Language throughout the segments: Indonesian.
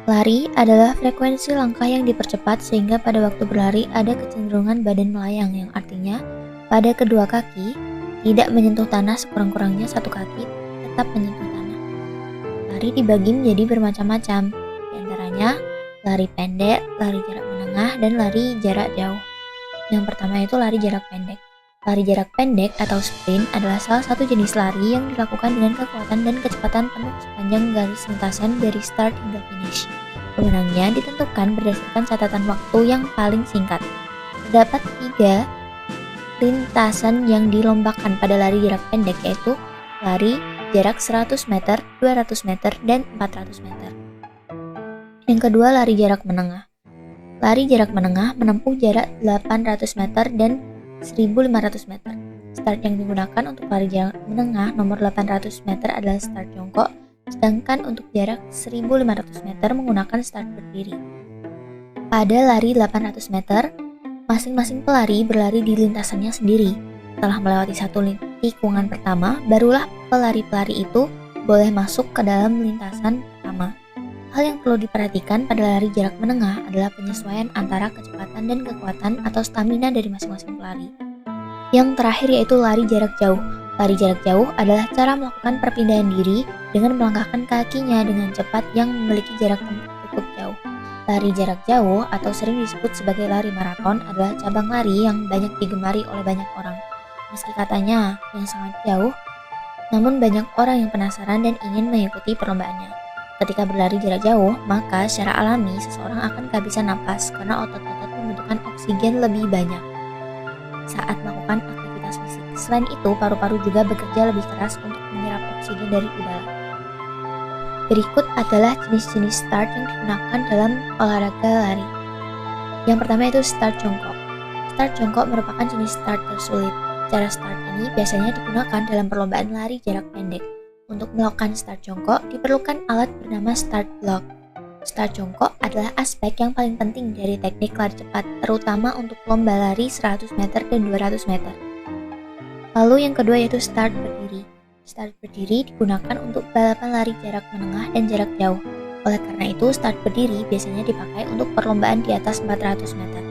Lari adalah frekuensi langkah yang dipercepat sehingga pada waktu berlari ada kecenderungan badan melayang, yang artinya pada kedua kaki tidak menyentuh tanah, sekurang-kurangnya satu kaki tetap menyentuh tanah. Lari dibagi menjadi bermacam-macam, di antaranya lari pendek, lari jarak menengah, dan lari jarak jauh. Yang pertama itu lari jarak pendek. Lari jarak pendek atau sprint adalah salah satu jenis lari yang dilakukan dengan kekuatan dan kecepatan penuh sepanjang garis lintasan dari start hingga finish. Pemenangnya ditentukan berdasarkan catatan waktu yang paling singkat. Terdapat 3 lintasan yang dilombakan pada lari jarak pendek, yaitu lari jarak 100 meter, 200 meter, dan 400 meter. Yang kedua, lari jarak menengah. Lari jarak menengah menempuh jarak 800 meter dan 1.500 meter. Start yang digunakan untuk lari jarak menengah nomor 800 meter adalah start jongkok, sedangkan untuk jarak 1.500 meter menggunakan start berdiri. Pada lari 800 meter, masing-masing pelari berlari di lintasannya sendiri. Setelah melewati satu tikungan pertama, barulah pelari-pelari itu boleh masuk ke dalam lintasan pertama. Hal yang perlu diperhatikan pada lari jarak menengah adalah penyesuaian antara kecepatan dan kekuatan atau stamina dari masing-masing pelari. Yang terakhir yaitu lari jarak jauh. Lari jarak jauh adalah cara melakukan perpindahan diri dengan melangkahkan kakinya dengan cepat yang memiliki jarak tempuh cukup jauh. Lari jarak jauh atau sering disebut sebagai lari maraton adalah cabang lari yang banyak digemari oleh banyak orang. Meski katanya yang sangat jauh, namun banyak orang yang penasaran dan ingin mengikuti perlombaannya. Ketika berlari jarak jauh, maka secara alami seseorang akan kehabisan napas karena otot-otot membutuhkan oksigen lebih banyak saat melakukan aktivitas fisik. Selain itu, paru-paru juga bekerja lebih keras untuk menyerap oksigen dari udara. Berikut adalah jenis-jenis start yang digunakan dalam olahraga lari. Yang pertama itu start jongkok. Start jongkok merupakan jenis start tersulit. Cara start ini biasanya digunakan dalam perlombaan lari jarak pendek. Untuk melakukan start jongkok, diperlukan alat bernama start block. Start jongkok adalah aspek yang paling penting dari teknik lari cepat, terutama untuk lomba lari 100 meter dan 200 meter. Lalu yang kedua yaitu start berdiri. Start berdiri digunakan untuk balapan lari jarak menengah dan jarak jauh. Oleh karena itu, start berdiri biasanya dipakai untuk perlombaan di atas 400 meter.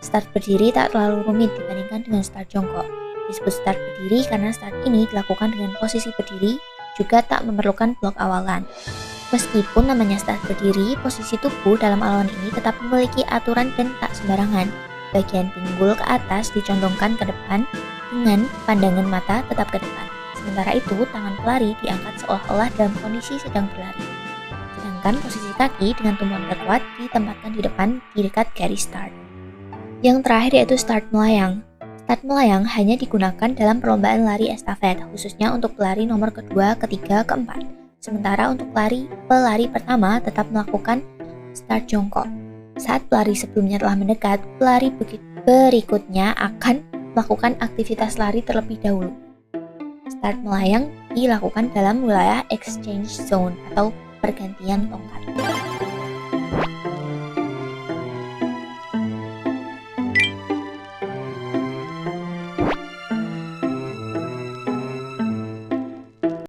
Start berdiri tak terlalu rumit dibandingkan dengan start jongkok. Disebut start berdiri karena start ini dilakukan dengan posisi berdiri, juga tak memerlukan blok awalan. Meskipun namanya start berdiri, posisi tubuh dalam aluan ini tetap memiliki aturan dan tak sembarangan. Bagian pinggul ke atas dicondongkan ke depan dengan pandangan mata tetap ke depan. Sementara itu, tangan pelari diangkat seolah-olah dalam kondisi sedang berlari. Sedangkan posisi kaki dengan tumpuan terkuat ditempatkan di depan di dekat garis start. Yang terakhir yaitu start melayang. Start melayang hanya digunakan dalam perlombaan lari estafet, khususnya untuk pelari nomor kedua, ketiga, keempat. Sementara untuk pelari pertama tetap melakukan start jongkok. Saat pelari sebelumnya telah mendekat, pelari berikutnya akan melakukan aktivitas lari terlebih dahulu. Start melayang dilakukan dalam wilayah exchange zone atau pergantian tongkat.